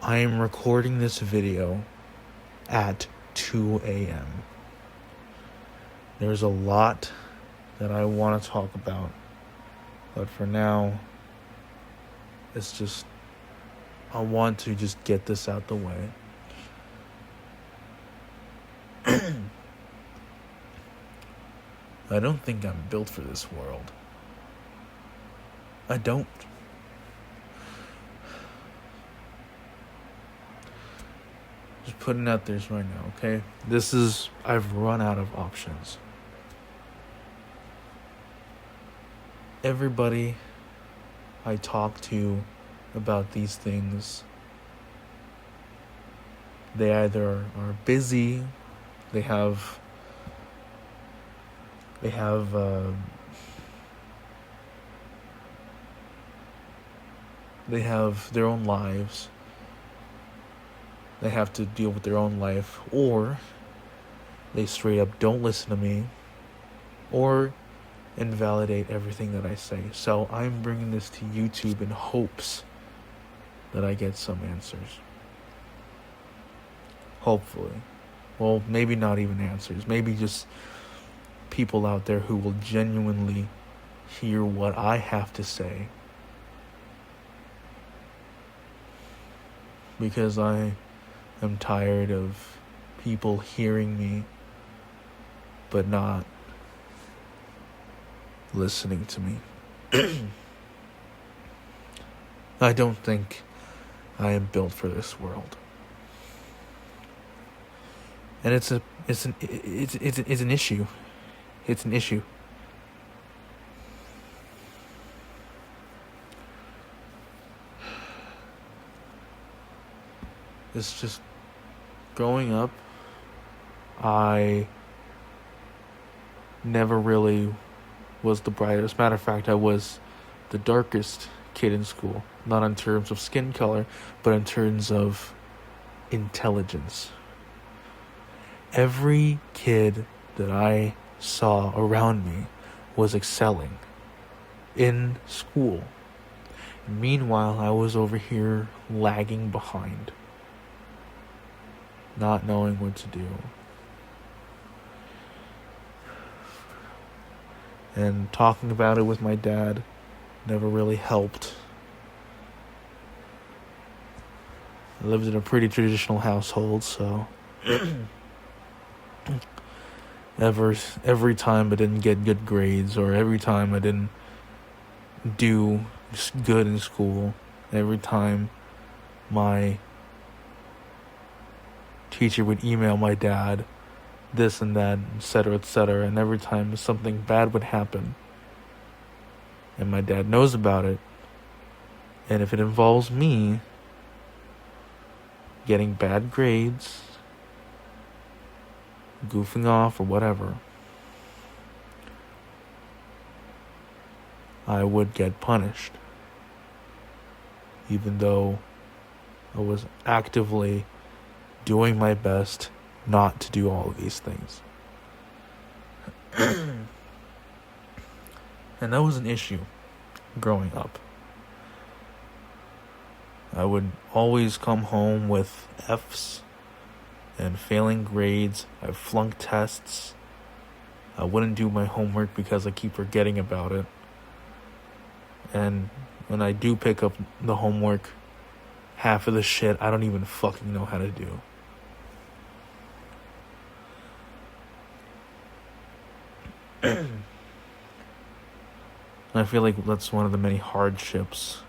I am recording this video at 2 a.m. There's a lot that I want to talk about, but for now, it's just, I want to just get this out the way. I don't think I'm built for this world. I don't. Just putting out this right now, okay? I've run out of options. Everybody I talk to about these things, they either are busy, they have their own lives. They have to deal with their own life, or they straight up don't listen to me, or invalidate everything that I say. So I'm bringing this to YouTube in hopes that I get some answers. Hopefully. Well, maybe not even answers. Maybe just people out there who will genuinely hear what I have to say. Because I am tired of people hearing me but not listening to me. I don't think I am built for this world. And it's an issue. It's an issue. It's just, growing up, I never really was the brightest. Matter of fact, I was the darkest kid in school. Not in terms of skin color, but in terms of intelligence. Every kid that I saw around me was excelling in school. Meanwhile, I was over here lagging behind, not knowing what to do. And talking about it with my dad never really helped. I lived in a pretty traditional household, so every time I didn't get good grades, or every time I didn't do good in school, every time my teacher would email my dad this and that, etc., and every time something bad would happen, and my dad knows about it, and if it involves me getting bad grades, goofing off, or whatever, I would get punished, even though I was actively doing my best not to do all of these things. And that was an issue growing up. I would always come home with F's and failing grades. I flunked tests. I wouldn't do my homework because I keep forgetting about it. And when I do pick up the homework, half of the shit I don't even fucking know how to do. I feel like that's one of the many hardships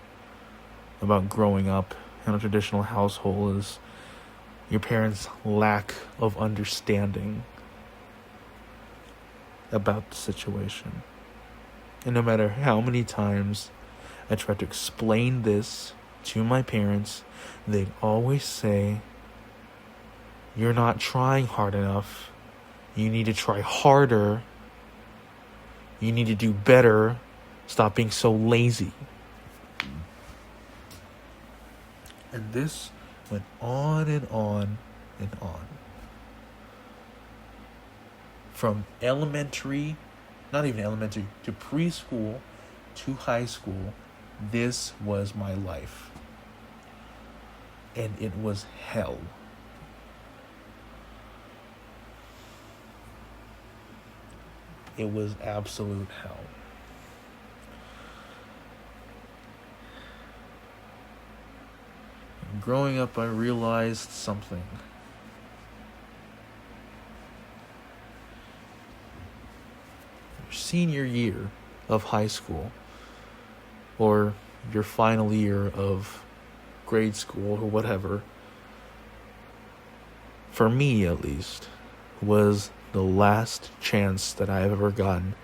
about growing up in a traditional household, is your parents' lack of understanding about the situation. And no matter how many times I tried to explain this to my parents, they'd always say, "You're not trying hard enough. You need to try harder. You need to do better. Stop being so lazy." And this went on and on and on. From elementary, not even elementary, to preschool, to high school, this was my life. and it was hell. It was absolute hell. And growing up, I realized something. Your senior year of high school, or your final year of grade school, or whatever, for me at least, was the last chance that I've ever gotten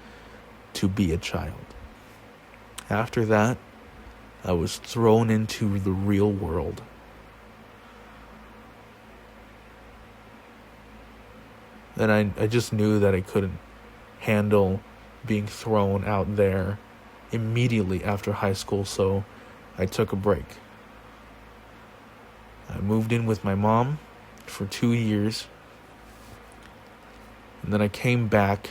to be a child. After that, I was thrown into the real world. And I just knew that I couldn't handle being thrown out there immediately after high school, so I took a break. I moved in with my mom for 2 years, and then I came back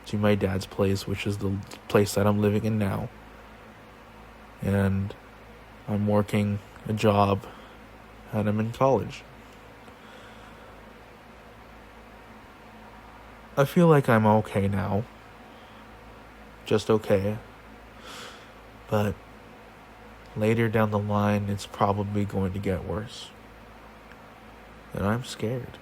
to my dad's place, which is the place that I'm living in now. And I'm working a job, and I'm in college. I feel like I'm okay now. Just okay. But later down the line, it's probably going to get worse. And I'm scared.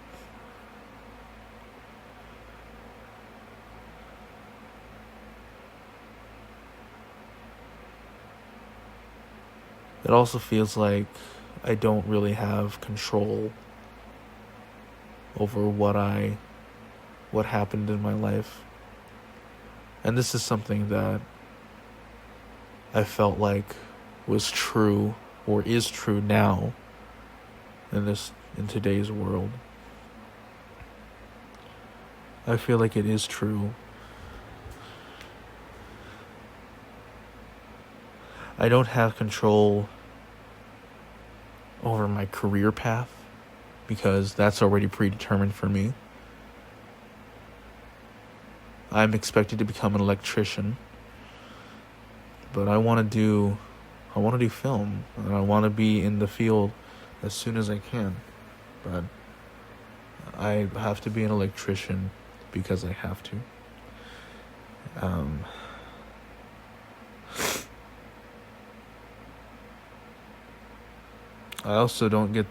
It also feels like I don't really have control over what happened in my life. And this is something that I felt like was true, or is true now, in today's world. I feel like it is true. I don't have control over my career path, because that's already predetermined for me. I'm expected to become an electrician, but I want to do film, and I want to be in the field as soon as I can. But I have to be an electrician because I have to. I also don't get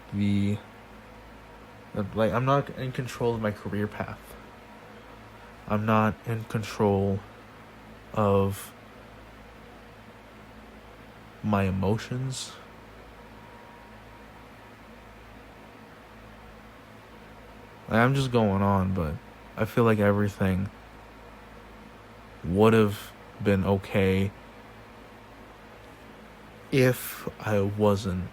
I'm not in control of my career path. I'm not in control of my emotions. I'm just going on, but I feel like everything would have been okay if I wasn't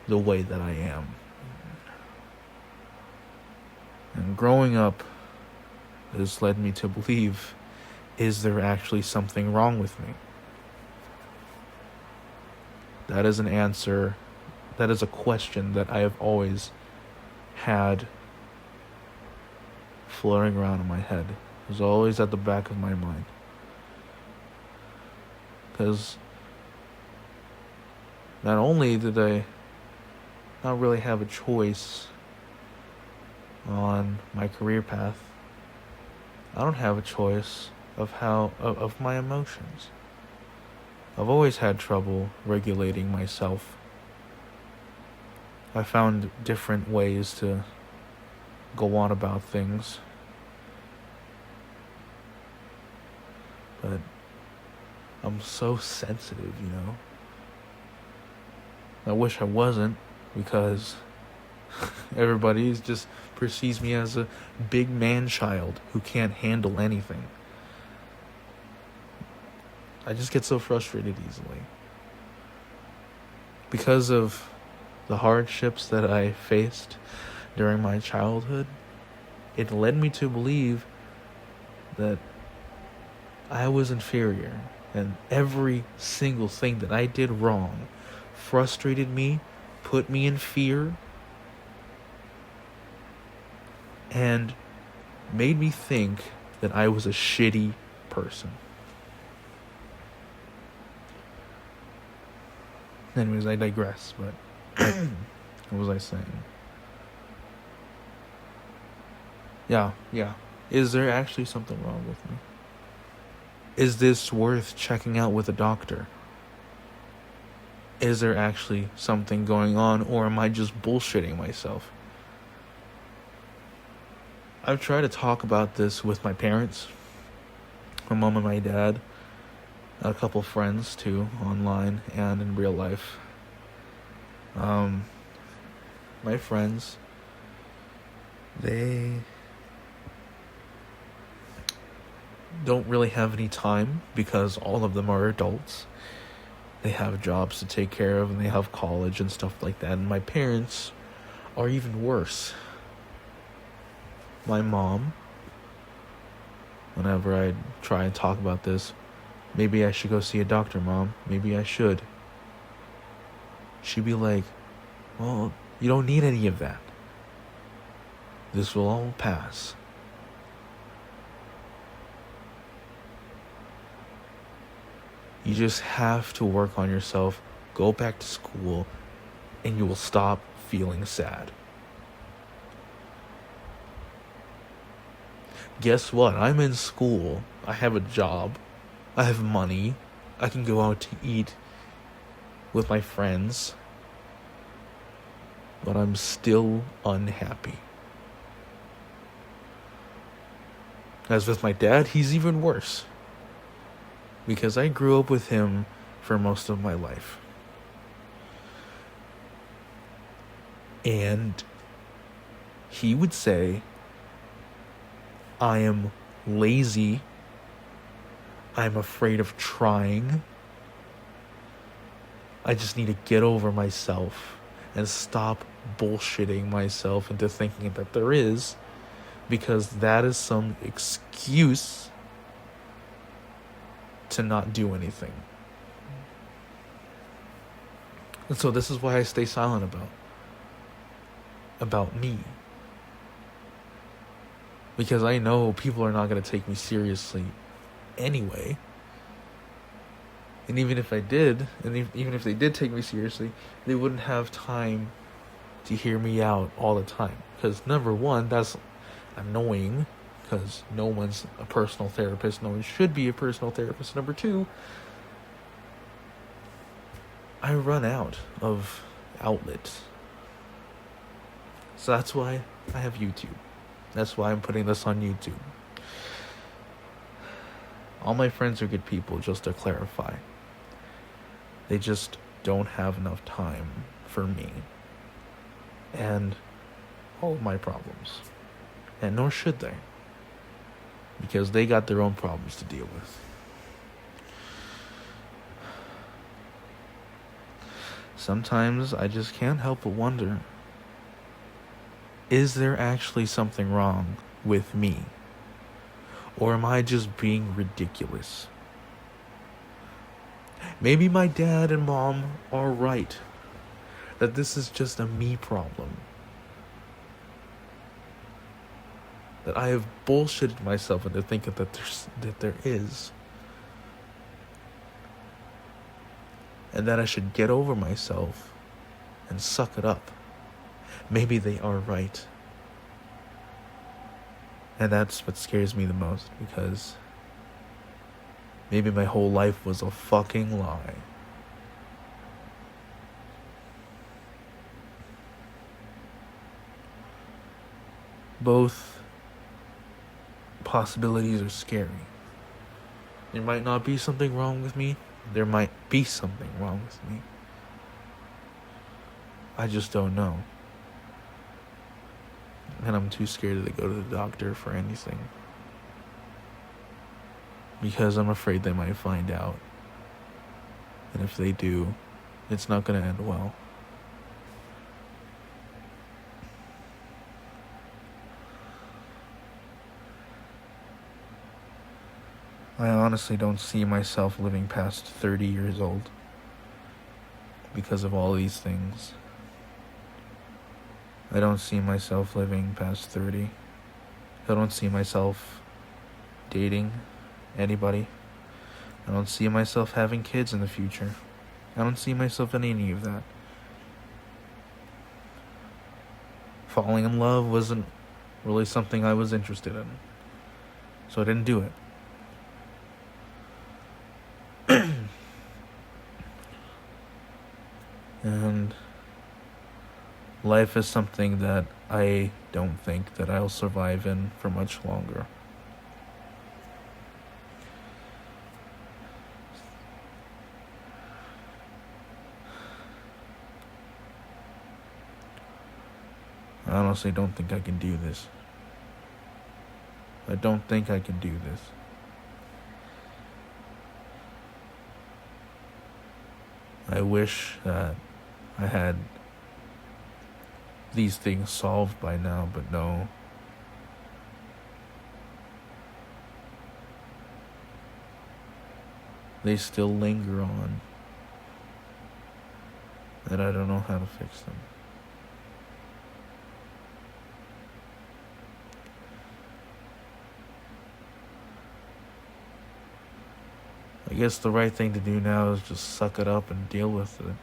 the way that I am. And growing up has led me to believe, is there actually something wrong with me? That is a question that I have always had floating around in my head. It was always at the back of my mind. Because not only did I not really have a choice on my career path, I don't have a choice of my emotions. I've always had trouble regulating myself. I found different ways to go on about things, but I'm so sensitive, I wish I wasn't, because everybody just perceives me as a big man child who can't handle anything. I just get so frustrated easily. Because of the hardships that I faced during my childhood, it led me to believe that I was inferior, and every single thing that I did wrong frustrated me, put me in fear, and made me think that I was a shitty person. Anyways, I digress, but What was I saying? Yeah. Is there actually something wrong with me? Is this worth checking out with a doctor? Is there actually something going on, or am I just bullshitting myself? I've tried to talk about this with my parents, my mom and my dad, a couple friends too, online and in real life. My friends, they don't really have any time because all of them are adults. They have jobs to take care of and they have college and stuff like that. And my parents are even worse. My mom, whenever I try and talk about this, maybe I should go see a doctor, Mom. Maybe I should. She'd be like, well, you don't need any of that. This will all pass. You just have to work on yourself, go back to school, and you will stop feeling sad. Guess what? I'm in school. I have a job. I have money. I can go out to eat with my friends. But I'm still unhappy. As with my dad, he's even worse. Because I grew up with him for most of my life. And he would say, I am lazy. I'm afraid of trying. I just need to get over myself and stop bullshitting myself into thinking that there is, because that is some excuse to not do anything. And so this is why I stay silent about me. Because I know people are not going to take me seriously anyway. And even if I did, and even if they did take me seriously, they wouldn't have time to hear me out all the time. Because number one, that's annoying, because no one's a personal therapist. No one should be a personal therapist. Number two, I run out of outlets. So that's why I have YouTube. That's why I'm putting this on YouTube. All my friends are good people, just to clarify. They just don't have enough time for me and all of my problems. And nor should they. Because they got their own problems to deal with. Sometimes I just can't help but wonder, is there actually something wrong with me? Or am I just being ridiculous? Maybe my dad and mom are right, that this is just a me problem. That I have bullshitted myself into thinking that there is. And that I should get over myself and suck it up. Maybe they are right. And that's what scares me the most, because maybe my whole life was a fucking lie. Both possibilities are scary. There might not be something wrong with me. There might be something wrong with me. I just don't know. And I'm too scared to go to the doctor for anything. Because I'm afraid they might find out. And if they do, it's not going to end well. I honestly don't see myself living past 30 years old because of all these things. I don't see myself living past 30. I don't see myself dating anybody. I don't see myself having kids in the future. I don't see myself in any of that. falling in love wasn't really something I was interested in. So I didn't do it. And life is something that I don't think that I'll survive in for much longer. I honestly don't think I can do this. I don't think I can do this. I wish that I had these things solved by now, but no. They still linger on, and I don't know how to fix them. I guess the right thing to do now is just suck it up and deal with it.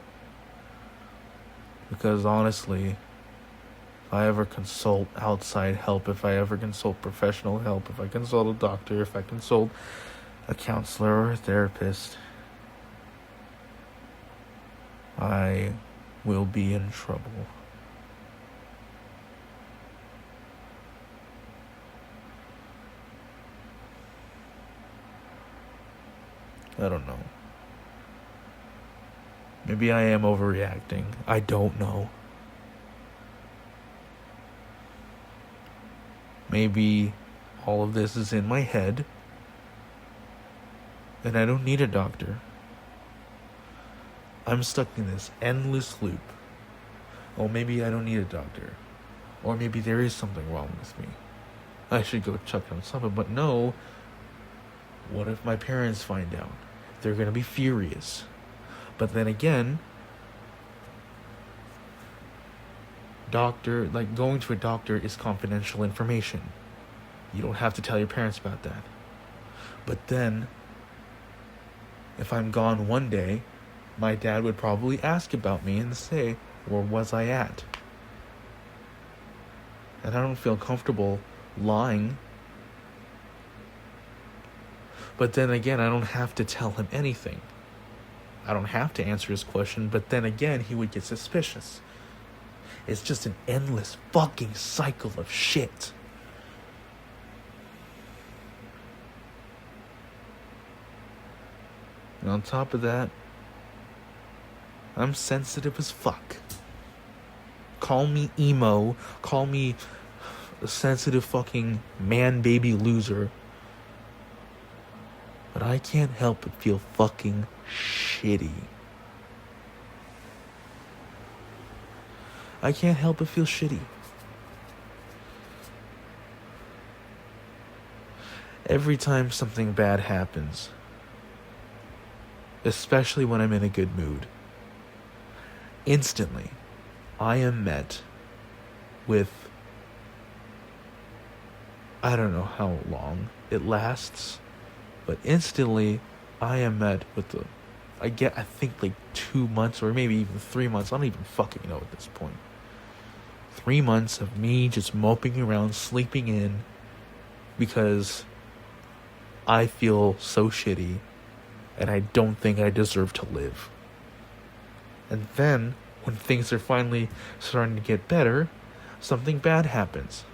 Because honestly, if I ever consult outside help, if I ever consult professional help, if I consult a doctor, if I consult a counselor or a therapist, I will be in trouble. I don't know. Maybe I am overreacting. I don't know. Maybe all of this is in my head, and I don't need a doctor. I'm stuck in this endless loop. Oh, maybe I don't need a doctor. Or maybe there is something wrong with me. I should go check on something. But no, what if my parents find out? They're going to be furious. But then again, going to a doctor is confidential information. You don't have to tell your parents about that. But then, if I'm gone one day, my dad would probably ask about me and say, where was I at? And I don't feel comfortable lying. But then again, I don't have to tell him anything. I don't have to answer his question, but then again, he would get suspicious. It's just an endless fucking cycle of shit. And on top of that, I'm sensitive as fuck. Call me emo, call me a sensitive fucking man-baby loser. But I can't help but feel fucking shitty. I can't help but feel shitty. Every time something bad happens, especially when I'm in a good mood, instantly, I am met with, I don't know how long it lasts, but instantly, I am met with I think like 2 months or maybe even 3 months. I don't even fucking know at this point. 3 months of me just moping around, sleeping in, because I feel so shitty and I don't think I deserve to live. And then, when things are finally starting to get better, something bad happens.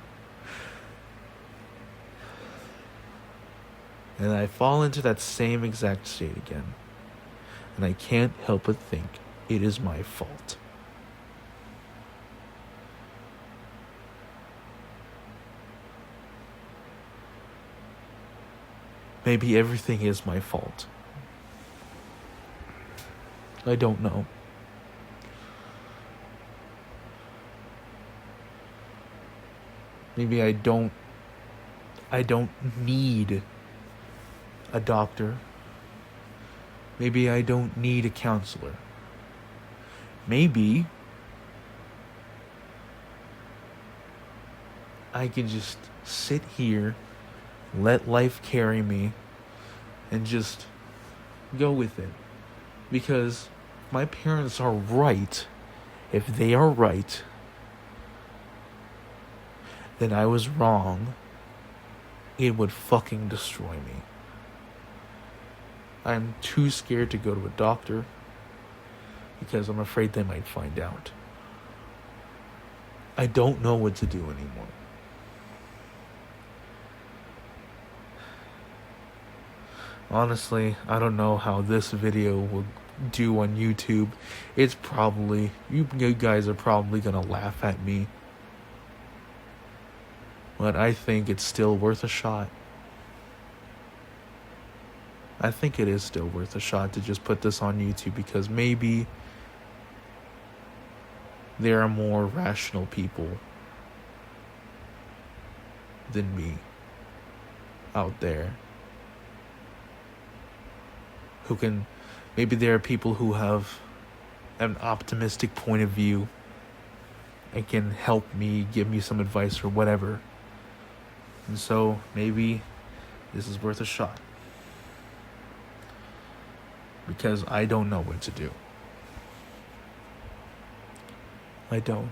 And I fall into that same exact state again. And I can't help but think it is my fault. Maybe everything is my fault. I don't know. Maybe I don't need a doctor. Maybe I don't need a counselor. Maybe I can just sit here, let life carry me, and just go with it. Because my parents are right. If they are right, that I was wrong, it would fucking destroy me. I'm too scared to go to a doctor because I'm afraid they might find out. I don't know what to do anymore. Honestly, I don't know how this video will do on YouTube. It's probably, you guys are probably gonna laugh at me. But I think it's still worth a shot. I think it is still worth a shot to just put this on YouTube because maybe there are more rational people than me out there who can, maybe there are people who have an optimistic point of view and can help me, give me some advice or whatever. And so maybe this is worth a shot. Because I don't know what to do. I don't.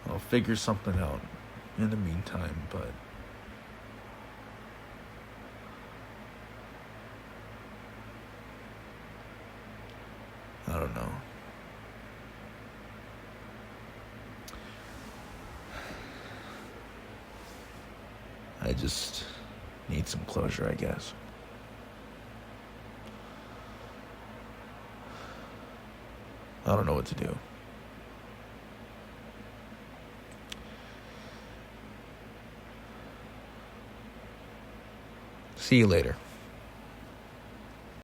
I'll figure something out in the meantime, but I don't know. I just need some closure, I guess. I don't know what to do. See you later.